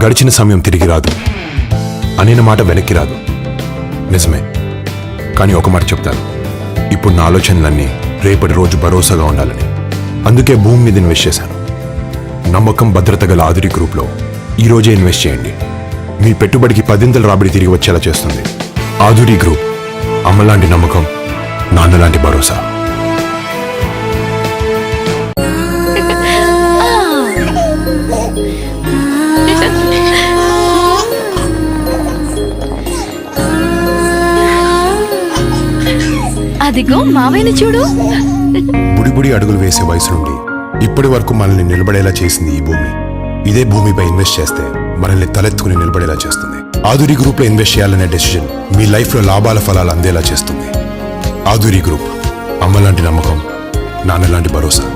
గడిచిన సమయం తిరిగి రాదు, అనిన మాట వెనక్కి రాదు. నిజమే, కానీ ఒక మాట చెప్తాను, ఇప్పుడు నా ఆలోచనలన్నీ రేపటి రోజు భరోసాగా ఉండాలని. అందుకే భూమి మీద ఇన్వెస్ట్ చేశాను. నమ్మకం, భద్రత గల ఆదురి గ్రూప్లో ఈరోజే ఇన్వెస్ట్ చేయండి. మీ పెట్టుబడికి 10 రాబడి తిరిగి వచ్చేలా చేస్తుంది. ఆదురి గ్రూప్, అమ్మలాంటి నమ్మకం, నాన్నలాంటి భరోసా. అదిగో మావయ్యని చూడు. బుడిబుడి అడుగులు వేసే వయసు నుండి ఇప్పటి వరకు మనల్ని నిలబడేలా చేసింది ఈ భూమి. ఇదే భూమిపై ఇన్వెస్ట్ చేస్తే మనల్ని తలెత్తుకుని నిలబడేలా చేస్తుంది. ఆదురి గ్రూప్లో ఇన్వెస్ట్ చేయాలనే డెసిషన్ మీ లైఫ్లో లాభాల ఫలాలు అందేలా చేస్తుంది. ఆదురి గ్రూప్, అమ్మలాంటి నమ్మకం, నాన్నలాంటి భరోసా.